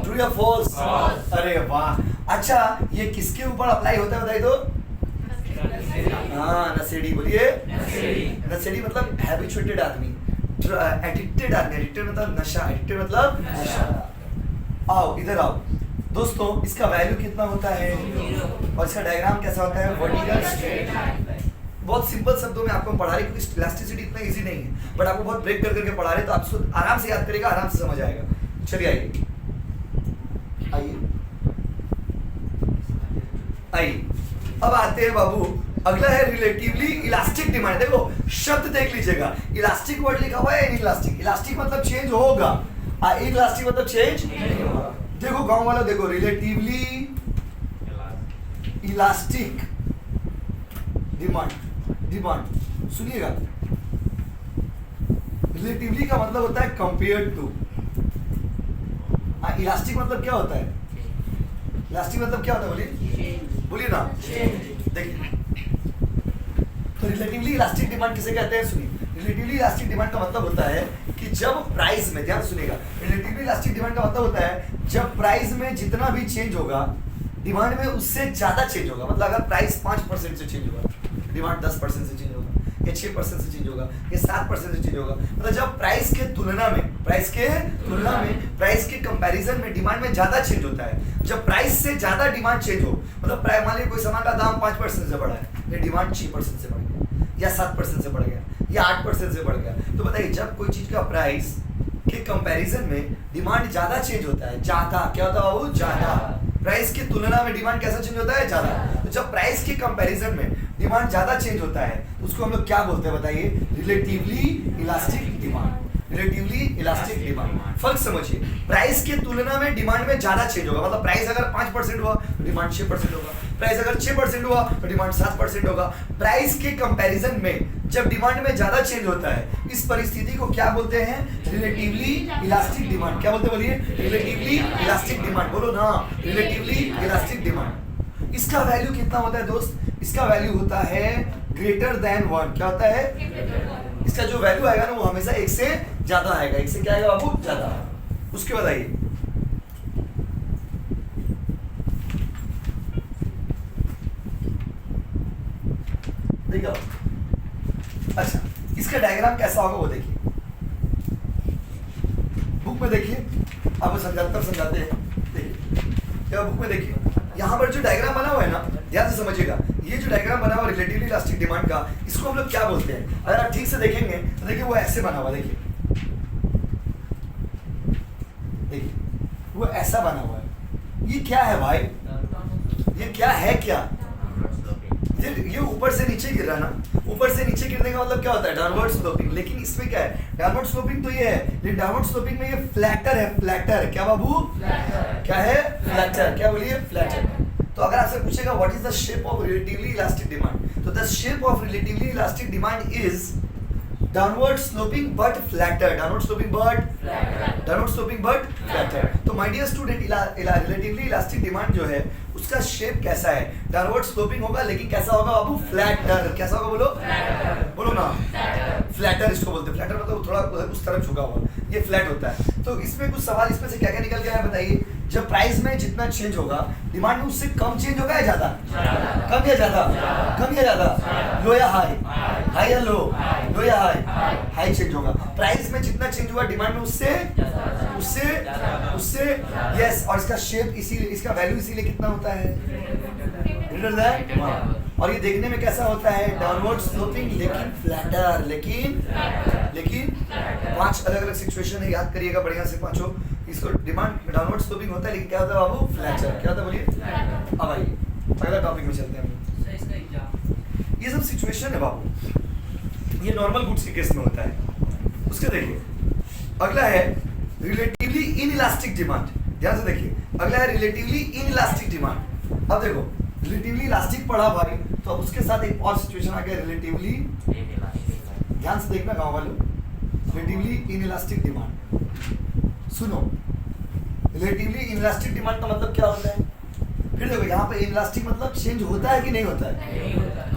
[SPEAKER 1] ट्रू या फॉल्स? अरे वाह। अच्छा ये किसके ऊपर अप्लाई होता है बताइए तो? हाँ नशेड़ी। बोलिए नशेड़ी मतलब हैबिचुएटेड आदमी, एडिक्टेड आदमी। एडिक्टेड मतलब नशा, एडिक्टेड मतलब नशा। आओ इधर आओ दोस्तों, इसका वैल्यू कितना होता है और इसका डायग्राम कैसा होता है? Vertical straight. बहुत सिंपल शब्दों में आपको पढ़ा रहे, क्योंकि इलास्टिसिटी इतना इजी नहीं है, बट आपको बहुत ब्रेक कर करके पढ़ा रहे, तो आप आराम से याद करेगा, आराम से समझ आएगा। चलिए आइए आइए अब आते हैं बाबू, अगला है रिलेटिवली इलास्टिक डिमांड। देखो शब्द देख लीजिएगा, इलास्टिक वर्ड लिखा हुआ है, इलास्टिक। इलास्टिक मतलब चेंज होगा, इलास्टिक मतलब चेंज नहीं होगा। देखो गांव वालों देखो, रिलेटिवली इलास्टिक डिमांड। डिमांड सुनिएगा, रिलेटिवली का मतलब होता है कंपेयर टू। इलास्टिक मतलब क्या होता है? इलास्टिक मतलब क्या होता है? बोलिए बोलिए ना। देखिए तो रिलेटिवली इलास्टिक डिमांड किसे कहते हैं? सुनिए, रिलेटिवली इलास्टिक डिमांड का मतलब होता है कि जब प्राइस में, ध्यान सुनिएगा, रिलेटिवली इलास्टिक डिमांड का मतलब होता है जब प्राइस में जितना भी चेंज होगा डिमांड में उससे ज्यादा चेंज होगा। मतलब अगर प्राइस 5% से चेंज होगा, डिमांड 10% से चेंज होगा, या 6% से चेंज होगा, या 7% से चेंज होगा। मतलब जब प्राइस के तुलना में, प्राइस के कंपैरिजन में डिमांड में ज्यादा चेंज होता है। जब प्राइस से ज्यादा डिमांड चेंज हो, मतलब मान लीजिए कोई सामान का दाम 5% से बढ़ा है, या डिमांड 6% से बढ़ गया, या 7% से बढ़ गया, या 8% से बढ़ गया, तो बताइए जब कोई चीज का प्राइस के कंपैरिजन में डिमांड ज्यादा चेंज होता है, ज्यादा क्या होता है बाबू? ज्यादा। प्राइस की तुलना में डिमांड कैसा चेंज होता है? ज्यादा। तो जब प्राइस के कंपैरिजन में डिमांड ज्यादा चेंज होता है तो उसको हम लोग क्या बोलते हैं बताइए? Relatively elastic demand. Relatively elastic demand. फर्क समझिए, प्राइस के तुलना में डिमांड में ज्यादा चेंज होगा। मतलब प्राइस अगर 5% हुआ तो डिमांड 6% होगा, प्राइस अगर 6% हुआ तो डिमांड 7% होगा। प्राइस के कंपैरिजन में जब डिमांड में ज्यादा चेंज होता है, इस परिस्थिति को क्या बोलते हैं? Relatively elastic demand. क्या बोलते हैं? बोलिए रिलेटिवली इलास्टिक डिमांड। बोलो ना, रिलेटिवली इलास्टिक डिमांड। इसका वैल्यू कितना होता है दोस्त? इसका वैल्यू होता है ग्रेटर देन 1। क्या होता है? इसका जो वैल्यू आएगा ना वो हमेशा 1 से ज्यादा आएगा। 1 से क्या आएगा बाबू? ज्यादा। उसके बाद आइए, देखिए अच्छा इसका डायग्राम कैसा होगा वो देखिए, बुक में देखिए, आपको समझाते हैं। देखिए क्या बुक में देखिए, यहाँ पर जो डायग्राम बना हुआ है ना, ध्यान से समझिएगा। ये जो डायग्राम बना हुआ है रिलेटिवली इलास्टिक डिमांड का, इसको हम लोग क्या बोलते हैं? अगर आप ठीक से देखेंगे तो देखिए वो ऐसे बना हुआ, देखिए देखिए वो ऐसा बना हुआ है। ये क्या है भाई? ये क्या है? क्या ये ऊपर से नीचे गिर रहा है ना, ऊपर से नीचे गिरने का मतलब क्या होता है? Downward sloping. लेकिन इसमें क्या है? डाउनवर्ड स्लोपिंग तो ये है, लेकिन डाउनवर्ड स्लोपिंग में ये फ्लैटर है। फ्लैटर क्या बाबू? क्या है? फ्लैटर। क्या बोलिए? फ्लैटर। तो अगर आपसे पूछेगा what is the shape of relatively elastic demand, तो the shape of relatively elastic demand is downward sloping but flatter. Downward sloping but flatter. तो my dear student, relatively elastic demand जो है उसका शेप कैसा है? डाउनवर्ड स्लोपिंग होगा, लेकिन कैसा होगा बाबू? फ्लैटर। कैसा होगा बोलो? बोलो ना, फ्लैटर इसको बोलते हैं। फ्लैटर मतलब थोड़ा उस तरफ झुका हुआ, ये फ्लैट होता है। तो इसमें कुछ सवाल इसमें से क्या क्या निकल गया है बताइए? जब प्राइस में जितना चेंज होगा डिमांड में उससे कम चेंज होगा या ज्यादा? कम या ज्यादा? कम या ज्यादा? लो या हाई? हाई या लो, लो या हाई, हाई चेंज होगा। प्राइस में जितना चेंज हुआ डिमांड में उससे उससे उससे यस, और इसका शेप इसीलिए, इसका वैल्यू इसीलिए कितना होता है, ग्रेटर देन। और ये देखने में कैसा होता है, डाउनवर्ड स्लोपिंग लेकिन फ्लैटर, लेकिन 5 अलग अलग सिचुएशन है, याद करिएगा बढ़िया से पांचों। इसको डिमांड डाउनवर्ड स्लोपिंग होता है लेकिन क्या होता है बाबू, फ्लैटर। क्या होता है बोलिए। अब आइए अगला टॉपिक में चलते हैं। ये सब सिचुएशन है बाबू, ये नॉर्मल गुड्स के केस में होता है। उसके देखिए अगला है रिलेटिवली इनइलास्टिक डिमांड। ध्यान से देखिए, अगला है रिलेटिवली इनइलास्टिक डिमांड। अब देखो रिलेटिवली इलास्टिक पढ़ा भाई, तो अब उसके साथ एक और सिचुएशन आ गया रिलेटिवली, ध्यान से देखना गाँव वालों, रिलेटिवली इनइलास्टिक डिमांड। सुनो, रिलेटिवली इनइलास्टिक डिमांड का मतलब क्या होता है। फिर देखो यहाँ पे इनइलास्टिक मतलब चेंज होता है कि नहीं होता है,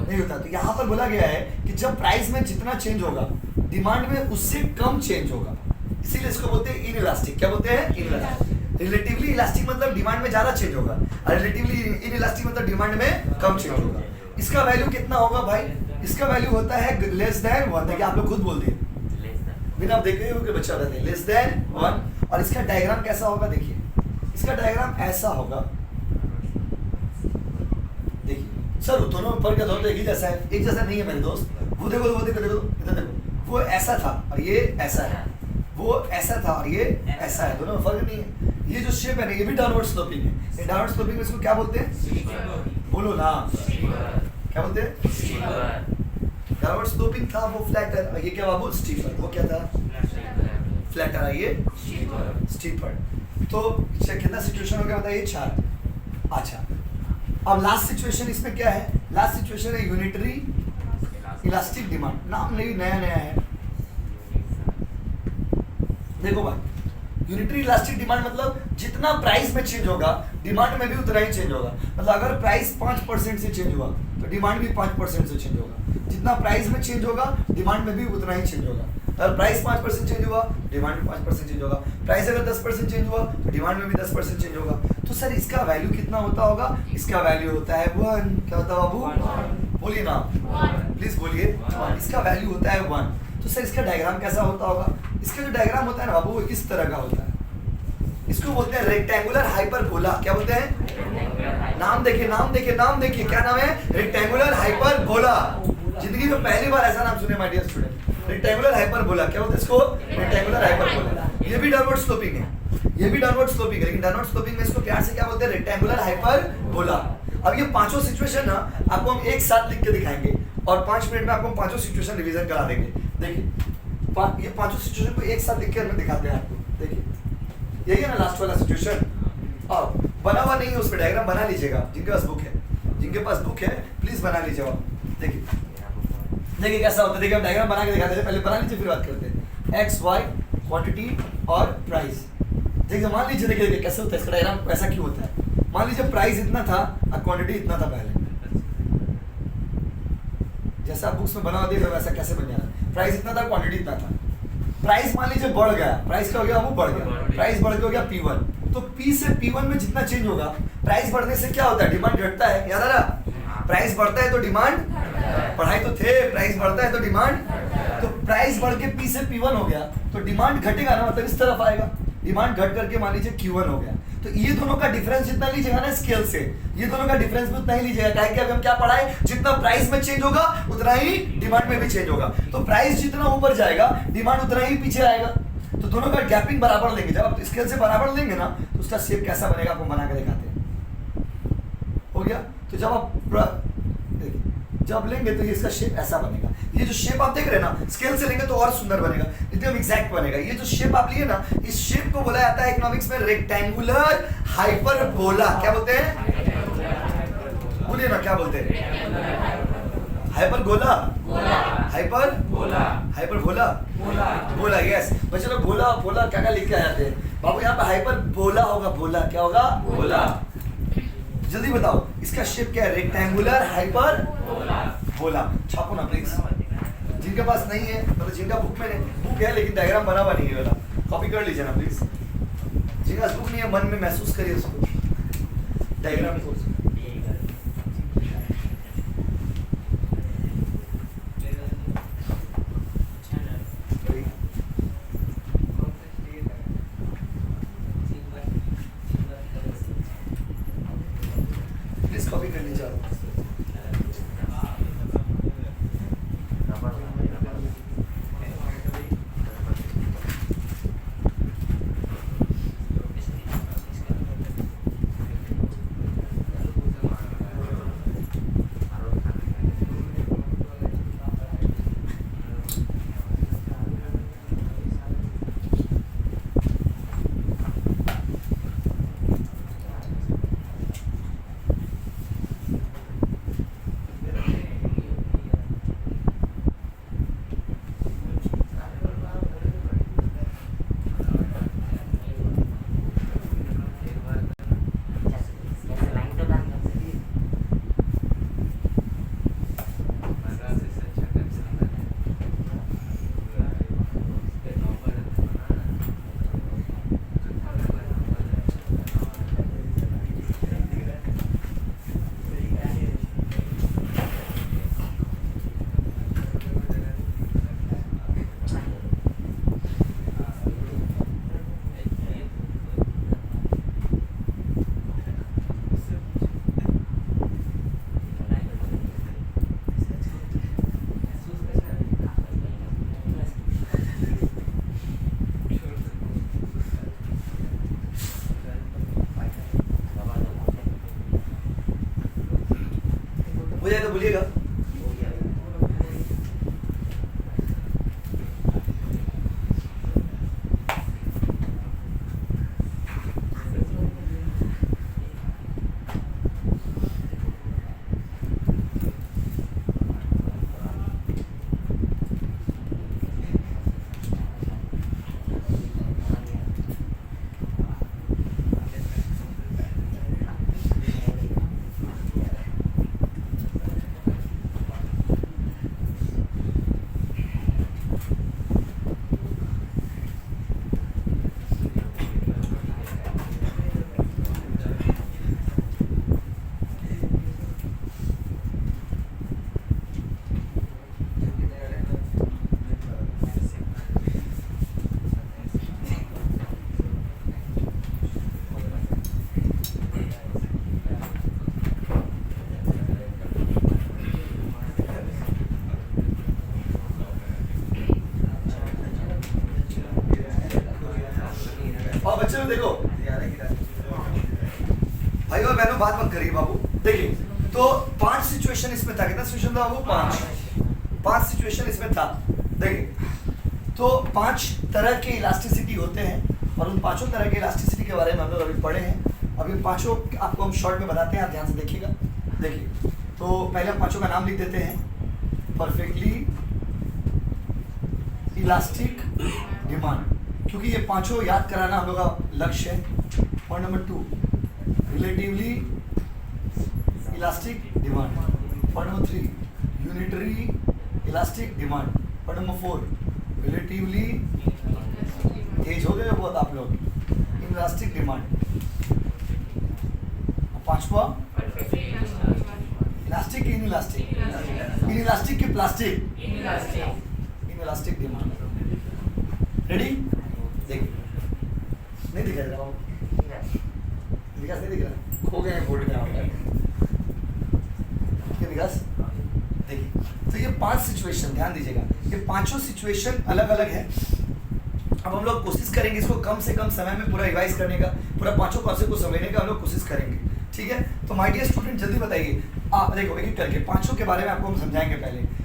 [SPEAKER 1] नहीं होता। तो यहाँ पर बोला गया है कि जब प्राइस में जितना चेंज होगा डिमांड में उससे कम चेंज होगा, इसीलिए इसको बोलते हैं इनइलास्टिक। क्या बोलते हैं, इनइलास्टिक। रिलेटिवली इलास्टिक मतलब डिमांड में ज्यादा चेंज होगा, और रिलेटिवली इनइलास्टिक मतलब डिमांड में कम चेंज होगा। इसका वैल्यू कितना होगा भाई, इसका वैल्यू होता है लेस देन 1। देखिए आप लोग खुद बोल दिए, बिना आप देखे हुए बच्चा रहते हैं, लेस देन 1। और इसका डायग्राम कैसा होगा, देखिए इसका डायग्राम ऐसा होगा। देखिए सर दोनों पर क्या दोनों एक ही जैसा है, एक जैसा नहीं है मेरे दोस्त। वो देखो, वो देखो, देखो इधर देखो, वो ऐसा था और ये ऐसा है, वो ऐसा था और ये ऐसा है, दोनों में फर्क नहीं है। ये जो शेप है ना, ये भी डाउनवर्ड स्लोपिंग है। ये डाउनवर्ड स्लोपिंग में इसको क्या बोलते हैं, बोलो ना, क्या बोलते हैं। डाउनवर्ड स्लोपिंग था वो फ्लैटर, और ये क्या बाबू, स्टीपर। वो क्या था, फ्लैटर, ये स्टीपर। तो कितना सिचुएशन हो गया बताइए, 4। अच्छा अब लास्ट सिचुएशन इसमें क्या है, लास्ट सिचुएशन है यूनिटरी इलास्टिक डिमांड। नाम नहीं, नया नया है। देखो भाई यूनिटरी इलास्टिक डिमांड मतलब जितना प्राइस में चेंज होगा डिमांड में भी उतना ही चेंज होगा। मतलब अगर प्राइस 5% से चेंज हुआ तो डिमांड भी 5% से चेंज होगा। जितना प्राइस में चेंज होगा डिमांड में भी उतना ही चेंज होगा। अगर प्राइस 5% चेंज हुआ डिमांड में 5% चेंज होगा। प्राइस अगर 10% चेंज हुआ तो डिमांड में भी 10% चेंज होगा। तो सर इसका वैल्यू कितना होता होगा, इसका वैल्यू होता है 1। क्या होता है बाबू, बोलिए ना, प्लीज बोलिए। इसका वैल्यू होता है 1। तो सर इसका डायग्राम कैसा होता होगा, इसका जो डायग्राम होता है ना बाबू वो इस तरह का होता है। इसको बोलते हैं रेक्टेंगुलर हाइपरबोला। क्या बोलते हैं, नाम देखिए, नाम देखिए, नाम देखिए, क्या नाम है, रेक्टेंगुलर हाइपरबोला। जिंदगी में पहली बार ऐसा नाम सुने my dear student, rectangular hyperbola. क्या बोलते हैं इसको, रेक्टेंगुलर हाइपरबोला। ये भी डाउनवर्ड स्लोपिंग है, ये भी डाउनवर्ड स्लोपिंग है, लेकिन डाउनवर्ड स्लोपिंग में इसको प्यार से क्या बोलते हैं, रेक्टेंगुलर हाइपरबोला। अब ये पांचों सिचुएशन ना आपको हम एक साथ लिख के दिखाएंगे और 5 मिनट में आपको पांचों सिचुएशन रिवीजन करा देंगे। देखिए ये पांचों सिचुएशन को एक साथ लिख के हम दिखाते हैं आपको। देखिए यही है ना लास्ट वाला सिचुएशन। अब बना हुआ नहीं है उसमें, डायग्राम बना लीजिएगा। जिनके पास बुक है, जिनके पास बुक है प्लीज बना लीजिए। देखिए देखिए कैसा होता है, देखिए हम डायग्राम बना के दिखाते हैं। पहले बना लीजिए फिर बात करते हैं। एक्स वाई क्वांटिटी और प्राइस। देखिए मान लीजिए, देखिए देखिए कैसे होता है इसका डायग्राम, ऐसा क्यों होता है। मान लीजिए प्राइस इतना था और क्वांटिटी इतना था। पहले जैसा बुक्स में बना दिया वैसा कैसे बन जाना, प्राइस इतना था क्वांटिटी इतना था। प्राइस मान लीजिए बढ़ गया, प्राइस क्या हो गया, वो बढ़ गया, प्राइस बढ़ के हो गया P1। तो P से P1 में जितना चेंज होगा, प्राइस बढ़ने से क्या होता है, डिमांड घटता है। याद आ रहा, प्राइस बढ़ता है तो डिमांड, पढ़ाई तो थे, प्राइस बढ़ता है तो डिमांड। तो प्राइस बढ़ के P से P1 हो गया तो डिमांड घटेगा ना, मतलब इस तरफ आएगा। डिमांड घट करके मान लीजिए Q1 हो गया। तो ये दोनों का डिफरेंस जितना लीजिएगा ना स्केल से, ये दोनों का डिफरेंस भी उतना ही लीजिएगा। क्या अभी हम क्या पढ़ाए, जितना प्राइस में चेंज होगा उतना ही डिमांड में भी चेंज होगा। तो प्राइस जितना ऊपर जाएगा डिमांड उतना ही पीछे आएगा। तो दोनों का गैपिंग बराबर लेंगे। जब आप स्केल से बराबर लेंगे ना तो उसका शेप कैसा बनेगा आपको बना के दिखाते हैं। हो गया। तो जब लेंगे तो ये इसका शेप ऐसा बनेगा। ये जो शेप आप देख रहे हैं ना स्केल से लेंगे तो और सुंदर बनेगा, एकदम एग्जैक्ट बनेगा। ये जो शेप आप लिए ना, इस शेप को बोला जाता है इकोनॉमिक्स में रेक्टेंगुलर हाइपरबोला। क्या बोलते हैं, बोलिए ना, क्या बोलते हैं, हाइपरबोला, हाइपरबोला, बोला। यस बच्चे लोग बोला बोला क्या क्या लिख के आते हैं बाबू, यहाँ पे हाइपरबोला होगा। बोला क्या होगा, बोला। जल्दी बताओ इसका शेप क्या है, रेक्टेंगुलर हाइपरबोला। छापो ना प्लीज, जिनके पास नहीं है, मतलब जिनका बुक है लेकिन डायग्राम बना हुआ नहीं है वाला, कॉपी कर लीजिए ना प्लीज। जिनके पास बुक नहीं है मन में महसूस करिए उसको, डायग्राम को। हो जाए तो बोलिएगा। और बच्चे लोग देखो भाई और बहनों, बात मत करिए बाबू। देखिए तो 5 सिचुएशन इसमें था। कितना सिचुएशन था बाबू? 5 सिचुएशन इसमें था। देखिए तो 5 तरह के इलास्टिसिटी होते हैं और उन 5 तरह के इलास्टिसिटी के बारे में हम लोग अभी पढ़े हैं। अभी 5 आपको हम शॉर्ट में बताते हैं, आप ध्यान से देखिएगा। देखिए तो पहले हम 5 का नाम लिख देते हैं। परफेक्टली इलास्टिक डिमांड, क्योंकि ये 5 याद कराना हम लोग का लक्ष्य है। Point number 2, relatively elastic demand. Point number 3, unitary elastic demand. Point number 4, relatively एज हो गए बहुत आप लोग, इलास्टिक डिमांड। 5वां elastic inelastic, inelastic की plastic, inelastic demand. Ready? देखिए नहीं दिखा रहा, विकास नहीं दिख रहा, खो गए बोर्ड में। विकास देखिए तो ये 5 सिचुएशन ध्यान दीजिएगा, ये 5 सिचुएशन अलग अलग है। अब हम लोग कोशिश करेंगे इसको कम से कम समय में पूरा रिवाइज करने का, पूरा 5 कॉन्सेप्ट को समझने का हम लोग कोशिश करेंगे। ठीक है, तो माय डियर स्टूडेंट जल्दी बताइए आप। देखो एक एक करके 5 के बारे में आपको हम समझाएंगे।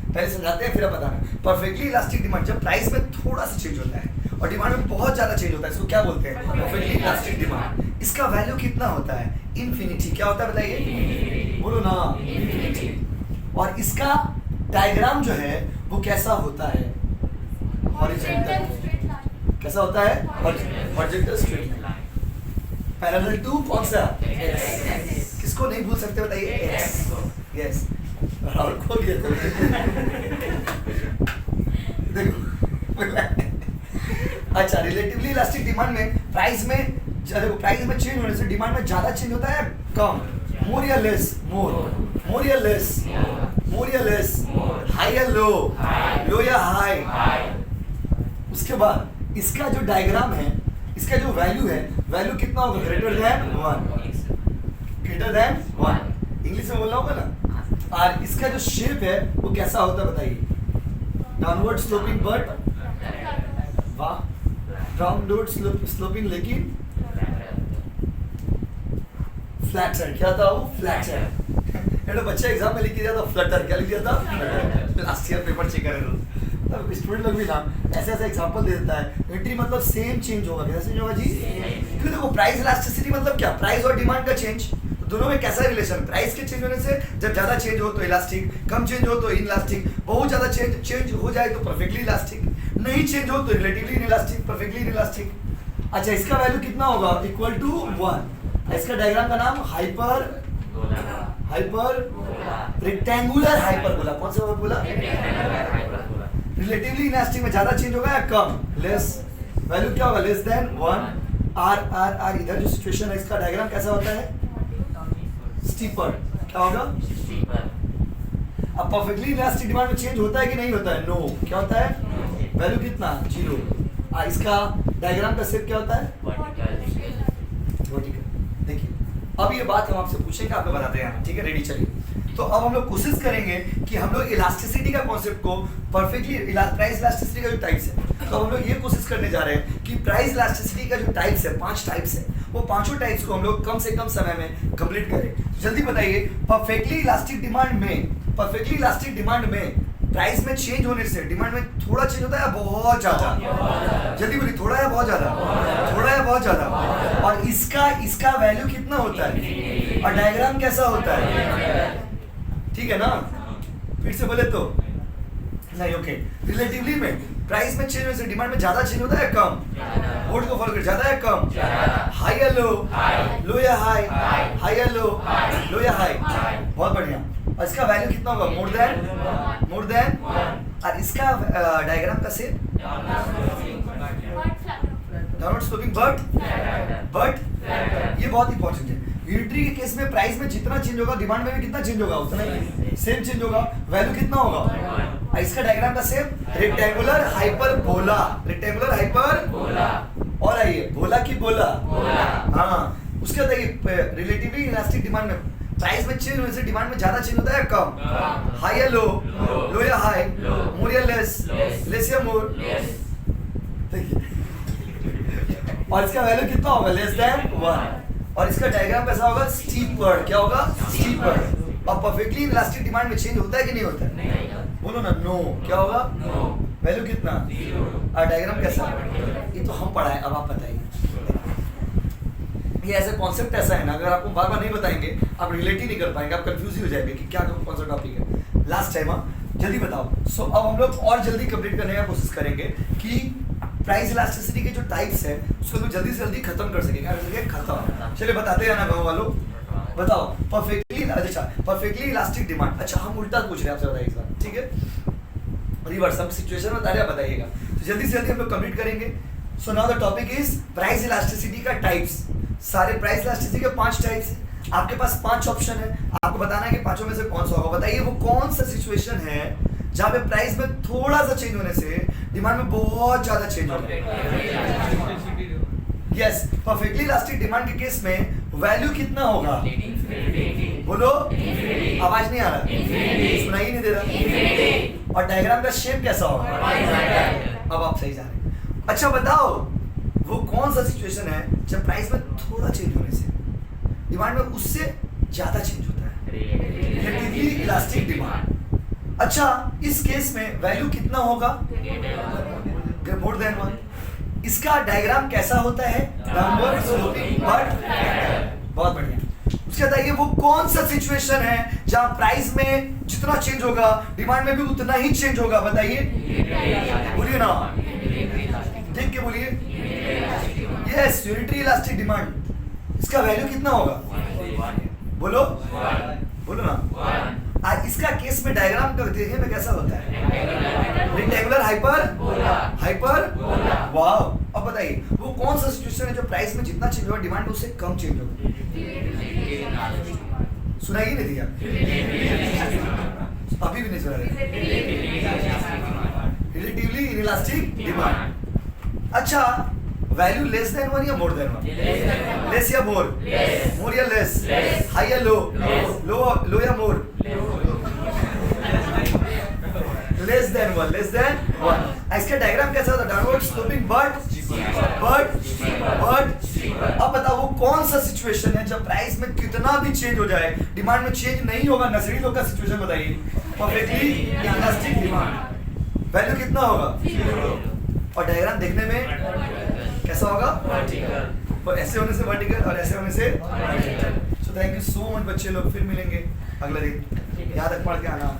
[SPEAKER 1] पहले समझाते हैं फिर आप बताना। परफेक्टली इलास्टिक डिमांड, जब प्राइस में थोड़ा सा चेंज होता है और डिमांड में बहुत ज्यादा चेंज होता है, इसको क्या बोलते हैं? Perfectly elastic demand. इसका वैल्यू कितना होता है? इन्फिनिटी। क्या होता है बताइए, बोलो ना, इन्फिनिटी। और इसका डायग्राम जो है वो कैसा होता है? हॉरिजॉन्टल। कैसा होता है? Horizontal straight line. Parallel to कौन सा? एक्स। किसको नहीं भूल सकते बताइए? एक्स। यस, और खो गया तो देखो। अच्छा, रिलेटिवली इलास्टिक डिमांड में प्राइस में चेंज होने से डिमांड में ज्यादा चेंज होता है कम? मोर या लेस? मोर या लेस? मोर या लेस? हाई या लो? लो या हाई? उसके बाद इसका जो डायग्राम है, इसका जो वैल्यू है, वैल्यू कितना होगा? Greater than 1। Greater than 1 English में बोलना होगा ना। और इसका जो शेप है वो कैसा होता है बताइए? डाउनवर्ड स्लोपिंग, बट वाह, डाउनवर्ड स्लोपिंग लेकिन फ्लैट साइड। क्या था वो? Flat side. ये बच्चा एग्जाम में लिख के दिया था फ्लटर। क्या लिख दिया था? लास्ट ईयर पेपर चेक करे तो स्टूडेंट लोग भी ना ऐसे एग्जांपल दे देता है। एंट्री मतलब सेम चेंज होगा। कैसे चेंज होगा जी? क्योंकि देखो प्राइस इलास्टिसिटी मतलब क्या? प्राइस और डिमांड का चेंज। तो दोनों में कैसा रिलेशन? प्राइस के चेंज होने से जब ज्यादा चेंज हो तो इलास्टिक, कम चेंज हो तो इनइलास्टिक, बहुत ज्यादा चेंज हो जाए तो परफेक्टली इलास्टिक, नहीं चेंज हो तो रिलेटिवली इनइलास्टिक, परफेक्टली इनइलास्टिक। अच्छा, इसका वैल्यू कितना होगा? Equal to 1। इसका डायग्राम का नाम हाइपर रेक्टेंगुलर हाइपरबोला। कौन सा बोला? रिलेटिवली इलास्टिक में ज्यादा चेंज होगा या कम? लेस। वैल्यू क्या होगा? Less than 1। आर इधर जो सिचुएशन है इसका डायग्राम कैसा होता है? स्टीपर। क्या होगा? अब परफेक्टली इलास्टिक डिमांड में चेंज होता है कि नहीं होता है? नो। क्या होता है? वैल्यू कितना? 0। इसका डायग्राम का शेप क्या होता है? वर्टिकल। देखिए अब ये बात हम आपसे पूछेंगे, आपको बताते हैं। ठीक है, रेडी? चलिए तो अब हम लोग कोशिश करेंगे कि हम लोग इलास्टिसिटी का कॉन्सेप्ट को परफेक्टली, प्राइस इलास्टिसिटी का जो टाइप्स है, तो हम लोग ये कोशिश करने जा रहे हैं कि प्राइस इलास्टिसिटी का जो टाइप्स है, 5 टाइप्स है, वो पांचों टाइप्स को हम लोग कम से कम समय में कंप्लीट करें। जल्दी बताइए, परफेक्टली इलास्टिक डिमांड में प्राइस में चेंज होने से डिमांड में थोड़ा चेंज होता है या बहुत ज्यादा? जल्दी बोलिए, थोड़ा या बहुत ज्यादा? थोड़ा या बहुत ज्यादा? और इसका वैल्यू कितना होता है और डायग्राम कैसा होता है? ठीक है ना? फिर से बोले तो नहीं, ओके। रिलेटिवली में प्राइस में चेंज होने से डिमांड में ज्यादा चेंज होता है कम? बोर्ड को फॉलो कर, ज्यादा है कम? हाई या लो? लो या हाई? हाई या लो? लो या हाई? बहुत बढ़िया। और इसका वैल्यू कितना होगा? मोर देन और इसका डायग्राम का शेप डाउनवर्ड स्लोपिंग बट ये बहुत इंपॉर्टेंट है। यूनिटरी के केस में प्राइस में जितना चेंज होगा डिमांड में भी कितना चेंज होगा? उतना ही सेम चेंज होगा। वैल्यू कितना होगा? और इसका डायग्राम का शेप रेक्टेंगुलर हाइपरबोला। और आइए, बोला की बोला? हाँ। उसके बाद आइए, रिलेटिवली इलास्टिक डिमांड में प्राइस में चेंज होने से डिमांड में ज्यादा चेंज होता है कम? हाई या लो? लो या हाई? मोर या लेस? लेस या मोर? और इसका वैल्यू कितना होगा? Less than 1। और इसका डायग्राम कैसा होगा? स्टीपर। क्या होगा? स्टीपर। और परफेक्टली इलास्टिक डिमांड में चेंज होता है कि नहीं होता है? बोलो ना, नो। क्या होगा? वैल्यू कितना? और डायग्राम कैसा? ये तो हम पढ़ाए, अब आप बताइए। ये ऐसे कॉन्सेप्ट ऐसा है ना, अगर आपको बार बार नहीं बताएंगे आप रिलेट ही नहीं कर पाएंगे, आप कंफ्यूज ही हो जाएंगे कि क्या कौन सा टॉपिक है। लास्ट टाइम जल्दी बताओ। सो अब हम लोग और जल्दी कंप्लीट करने का कोशिश करेंगे कि प्राइस इलास्टिसिटी के जो टाइप्स है उसको हम जल्दी से जल्दी खत्म कर सकेंगे। खत्म। चलिए बताते हैं ना गाँव वालों, बताओ। Perfectly elastic demand. अच्छा, हम उल्टा पूछ रहे हैं आपसे, बताइए इस बार, ठीक है? रिवर्स, हम सिचुएशन बता रहे हैं, बताइएगा। तो जल्दी से जल्दी हम लोग कंप्लीट करेंगे। So now the topic is price elasticity का टाइप्स। सारे प्राइस इलास्टिसिटी के 5 टाइप्स हैं। आपके पास 5 ऑप्शन है, आपको बताना है कि पांचों में से कौन सा होगा। बताइए वो कौन सा सिचुएशन है जहां पे प्राइस में थोड़ा सा चेंज होने से डिमांड में बहुत ज्यादा चेंज होता है? यस, परफेक्टली इलास्टिक डिमांड के केस में वैल्यू कितना होगा? बोलो, आवाज नहीं आ रहा, सुनाई नहीं दे रहा। और डायग्राम का शेप कैसा होगा? अब आप सही जा रहे हैं। अच्छा बताओ, वो कौन सा सिचुएशन है जब प्राइस में थोड़ा चेंज होने से डिमांड में उससे ज्यादा चेंज होता है? Relatively elastic demand. अच्छा, इस केस में वैल्यू कितना होगा? More than 1। इसका डायग्राम कैसा होता है? Downward sloping but. बहुत बढ़िया। उसके बाद आइए, वो कौन सा सिचुएशन है जहां प्राइस में जितना चेंज होगा डिमांड में भी उतना ही चेंज होगा? बताइए, बोलिए ना, देख के बोलिए। Yes, unitary elastic demand. इसका वैल्यू कितना होगा? बोलो, बोलो ना। आज इसका केस में डायग्राम का देखने में कैसा होता है? Rectangular hyper. वाह। अब बताइए वो कौन सा सिचुएशन है जो प्राइस में जितना चेंज होगा डिमांड उससे कम चेंज होगा? सुनाई नहीं दिया, अभी भी नहीं सुना रहे। Relatively inelastic demand. अच्छा, वैल्यू लेस देन 1 या मोर देन 1? लेस या मोर? मोर या लेस? हाई या लो? लो या मोर? Less than 1। इसका डायग्राम कैसा होता है? Downward sloping but. अब बताओ वो कौन सा सिचुएशन है जब प्राइस में कितना भी चेंज हो जाए डिमांड में चेंज नहीं होगा? नर्सरी लोग का सिचुएशन बताइए। Perfectly elastic demand. वैल्यू कितना होगा? और डायग्राम देखने में कैसा होगा? तो ऐसे होने से वर्टिकल और ऐसे होने से। So thank you so much बच्चे लोग, फिर मिलेंगे अगले दिन। याद रख पढ़ के आना।